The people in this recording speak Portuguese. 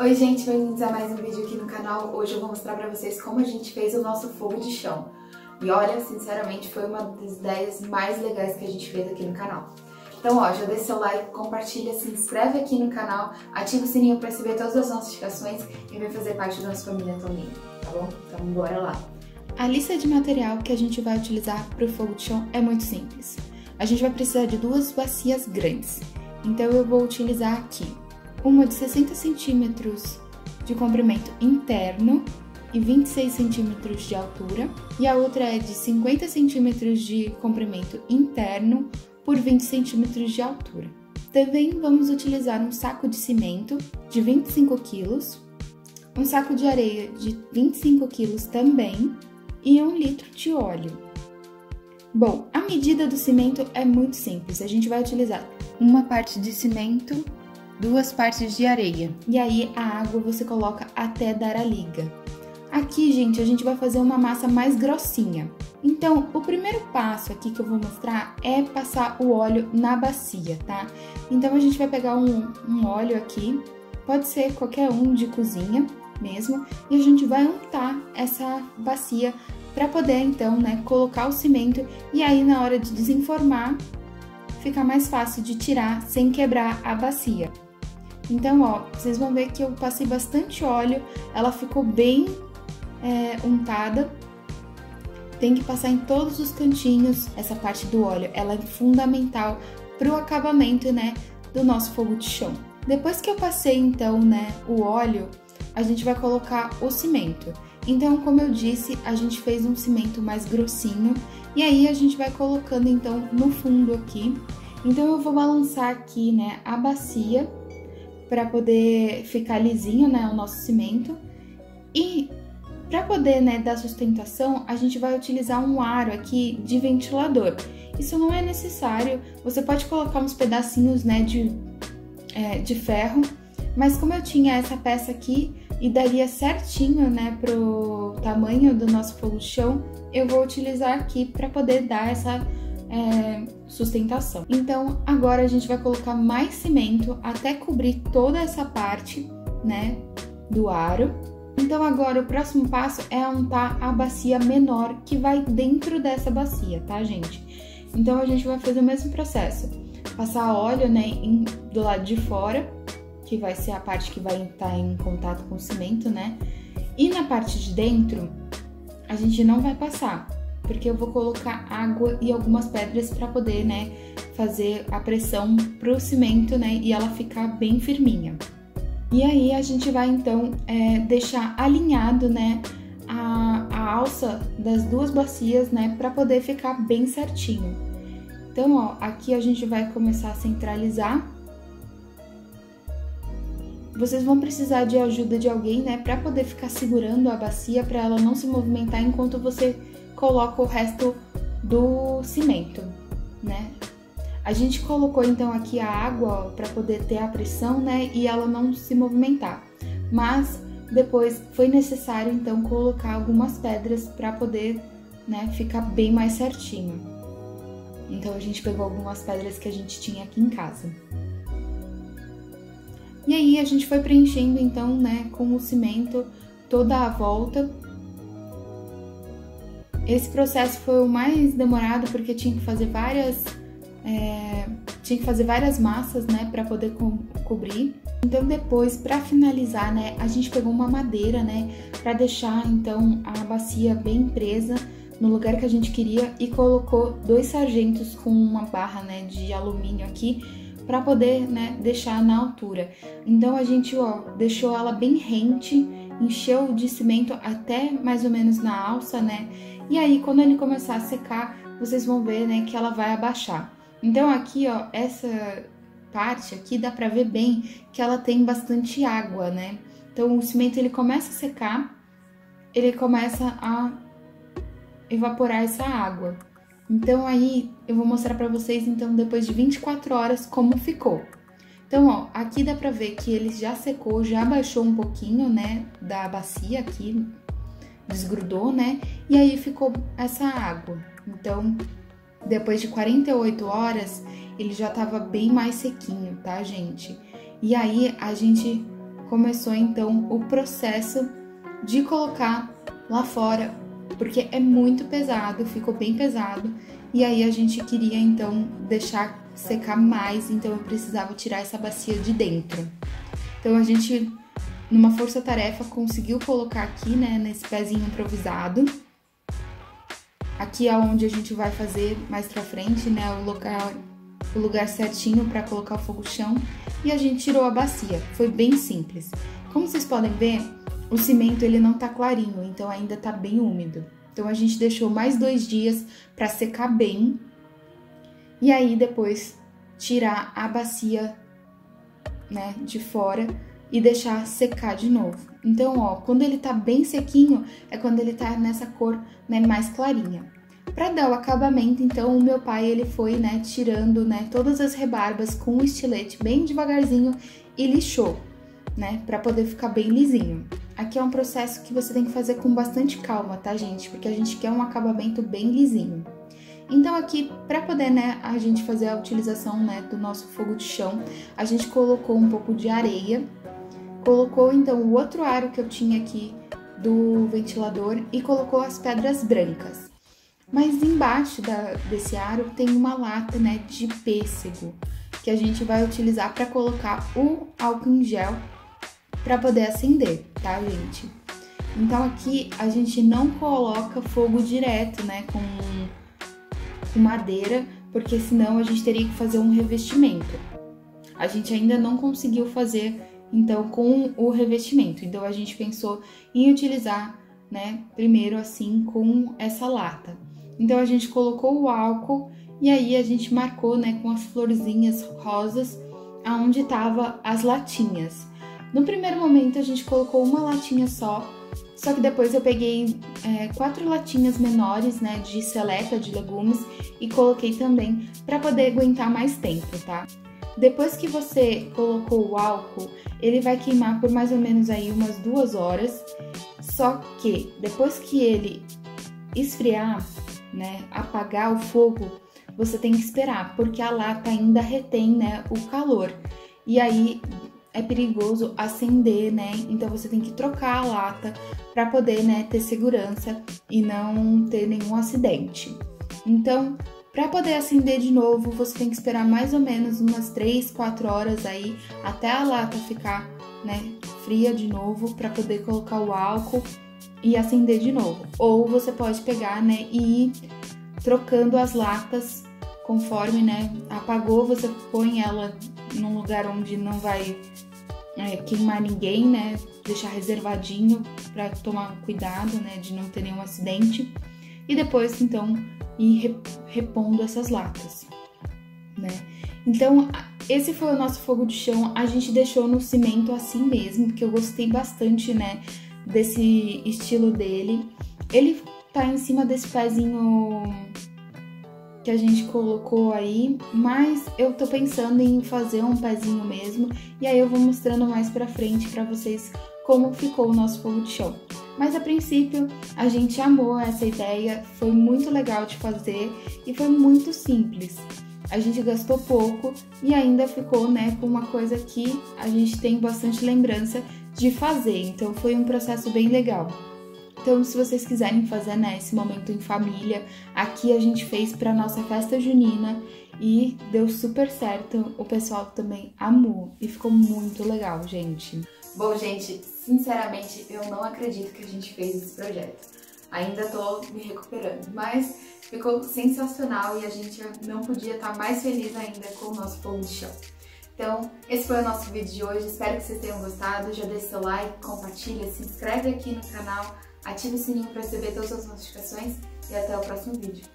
Oi gente, bem-vindos a mais um vídeo aqui no canal. Hoje eu vou mostrar pra vocês como a gente fez o nosso fogo de chão. E olha, sinceramente, foi uma das ideias mais legais que a gente fez aqui no canal. Então ó, já deixa seu like, compartilha, se inscreve aqui no canal, ativa o sininho pra receber todas as notificações e vem fazer parte da nossa família tão linda, tá bom? Então bora lá! A lista de material que a gente vai utilizar para o fogo de chão é muito simples. A gente vai precisar de duas bacias grandes. Então eu vou utilizar aqui uma de 60 centímetros de comprimento interno e 26 centímetros de altura, e a outra é de 50 centímetros de comprimento interno por 20 centímetros de altura. Também vamos utilizar um saco de cimento de 25 quilos, um saco de areia de 25 quilos também e 1 litro de óleo. Bom, a medida do cimento é muito simples, a gente vai utilizar uma parte de cimento, 2 partes de areia. E aí a água você coloca até dar a liga. Aqui, gente, a gente vai fazer uma massa mais grossinha. Então, o primeiro passo aqui que eu vou mostrar é passar o óleo na bacia, tá? Então, a gente vai pegar um óleo aqui, pode ser qualquer um de cozinha mesmo, e a gente vai untar essa bacia para poder, então, né, colocar o cimento e aí na hora de desenformar, fica mais fácil de tirar sem quebrar a bacia. Então, ó, vocês vão ver que eu passei bastante óleo, ela ficou bem untada. Tem que passar em todos os cantinhos, essa parte do óleo, ela é fundamental para o acabamento, né, do nosso fogo de chão. Depois que eu passei, então, né, o óleo, a gente vai colocar o cimento. Então, como eu disse, a gente fez um cimento mais grossinho, e aí a gente vai colocando, então, no fundo aqui. Então, eu vou balançar aqui, né, a bacia, para poder ficar lisinho, né, o nosso cimento. E para poder, né, dar sustentação, a gente vai utilizar um aro aqui de ventilador. Isso não é necessário, você pode colocar uns pedacinhos, né, de ferro, mas como eu tinha essa peça aqui e daria certinho, né, pro tamanho do nosso fogo de chão, eu vou utilizar aqui para poder dar essa sustentação. Então, agora a gente vai colocar mais cimento até cobrir toda essa parte, né, do aro. Então, agora o próximo passo é untar a bacia menor que vai dentro dessa bacia, tá, gente? Então, a gente vai fazer o mesmo processo. Passar óleo, né, do lado de fora, que vai ser a parte que vai estar em contato com o cimento, né? E na parte de dentro, a gente não vai passar, porque eu vou colocar água e algumas pedras para poder, né, fazer a pressão pro cimento, né, e ela ficar bem firminha. E aí a gente vai então deixar alinhado, né, a alça das duas bacias, né, para poder ficar bem certinho. Então, ó, aqui a gente vai começar a centralizar. Vocês vão precisar de ajuda de alguém, né, para poder ficar segurando a bacia, para ela não se movimentar enquanto você coloca o resto do cimento, né? A gente colocou então aqui a água para poder ter a pressão, né, e ela não se movimentar. Mas depois foi necessário então colocar algumas pedras para poder, né, ficar bem mais certinho. Então a gente pegou algumas pedras que a gente tinha aqui em casa. E aí a gente foi preenchendo então, né, com o cimento toda a volta. Esse processo foi o mais demorado porque tinha que fazer várias massas, né, para poder cobrir. Então depois, para finalizar, né, a gente pegou uma madeira, né, para deixar então a bacia bem presa no lugar que a gente queria e colocou 2 sargentos com uma barra, né, de alumínio aqui para poder, né, deixar na altura. Então a gente, ó, deixou ela bem rente, encheu de cimento até mais ou menos na alça, né? E aí quando ele começar a secar, vocês vão ver, né, que ela vai abaixar. Então aqui, ó, essa parte aqui dá pra ver bem que ela tem bastante água, né? Então o cimento ele começa a secar, ele começa a evaporar essa água. Então aí eu vou mostrar pra vocês então depois de 24 horas como ficou. Então, ó, aqui dá pra ver que ele já secou, já baixou um pouquinho, né, da bacia aqui, desgrudou, né? E aí ficou essa água. Então, depois de 48 horas, ele já tava bem mais sequinho, tá, gente? E aí, a gente começou então o processo de colocar lá fora, porque é muito pesado, ficou bem pesado, e aí a gente queria então deixar secar mais, então eu precisava tirar essa bacia de dentro. Então a gente, numa força-tarefa, conseguiu colocar aqui, né, nesse pezinho improvisado. Aqui é onde a gente vai fazer mais pra frente, né, o lugar certinho para colocar o fogo-chão, e a gente tirou a bacia. Foi bem simples. Como vocês podem ver, o cimento ele não tá clarinho, então ainda tá bem úmido. Então a gente deixou mais 2 dias para secar bem, e aí depois tirar a bacia, né, de fora e deixar secar de novo. Então, ó, quando ele tá bem sequinho, é quando ele tá nessa cor, né, mais clarinha. Para dar o acabamento, então, o meu pai, ele foi, né, tirando, né, todas as rebarbas com o estilete bem devagarzinho e lixou, né, para poder ficar bem lisinho. Aqui é um processo que você tem que fazer com bastante calma, tá, gente? Porque a gente quer um acabamento bem lisinho. Então aqui, para poder, né, a gente fazer a utilização, né, do nosso fogo de chão, a gente colocou um pouco de areia, colocou então o outro aro que eu tinha aqui do ventilador e colocou as pedras brancas. Mas embaixo desse aro tem uma lata, né, de pêssego, que a gente vai utilizar para colocar o álcool em gel para poder acender, tá, gente? Então aqui a gente não coloca fogo direto, né, com madeira, porque senão a gente teria que fazer um revestimento. A gente ainda não conseguiu fazer, então, com o revestimento. Então a gente pensou em utilizar, né, primeiro assim com essa lata. Então a gente colocou o álcool e aí a gente marcou, né, com as florzinhas rosas aonde tava as latinhas. No primeiro momento a gente colocou uma latinha só que depois eu peguei 4 latinhas menores, né, de seleta de legumes e coloquei também para poder aguentar mais tempo, tá? Depois que você colocou o álcool, ele vai queimar por mais ou menos aí umas 2 horas, só que depois que ele esfriar, né, apagar o fogo, você tem que esperar, porque a lata ainda retém, né, o calor. E aí é perigoso acender, né? Então você tem que trocar a lata para poder, né, ter segurança e não ter nenhum acidente. Então, para poder acender de novo, você tem que esperar mais ou menos umas 3, 4 horas aí até a lata ficar, né, fria de novo para poder colocar o álcool e acender de novo. Ou você pode pegar, né, e ir trocando as latas conforme, né, apagou, você põe ela num lugar onde não vai queimar ninguém, né, deixar reservadinho para tomar cuidado, né, de não ter nenhum acidente. E depois, então, ir repondo essas latas, né. Então, esse foi o nosso fogo de chão. A gente deixou no cimento assim mesmo, porque eu gostei bastante, né, desse estilo dele. Ele tá em cima desse pezinho que a gente colocou aí, mas eu tô pensando em fazer um pezinho mesmo, e aí eu vou mostrando mais pra frente pra vocês como ficou o nosso fogo de chão. Mas a princípio, a gente amou essa ideia, foi muito legal de fazer e foi muito simples. A gente gastou pouco e ainda ficou, né, com uma coisa que a gente tem bastante lembrança de fazer, então foi um processo bem legal. Então, se vocês quiserem fazer, né, esse momento em família, aqui a gente fez para nossa festa junina e deu super certo. O pessoal também amou e ficou muito legal, gente. Bom, gente, sinceramente, eu não acredito que a gente fez esse projeto. Ainda tô me recuperando, mas ficou sensacional e a gente não podia estar mais feliz ainda com o nosso fogo de chão. Então, esse foi o nosso vídeo de hoje. Espero que vocês tenham gostado. Já deixa seu like, compartilha, se inscreve aqui no canal, ative o sininho para receber todas as notificações e até o próximo vídeo.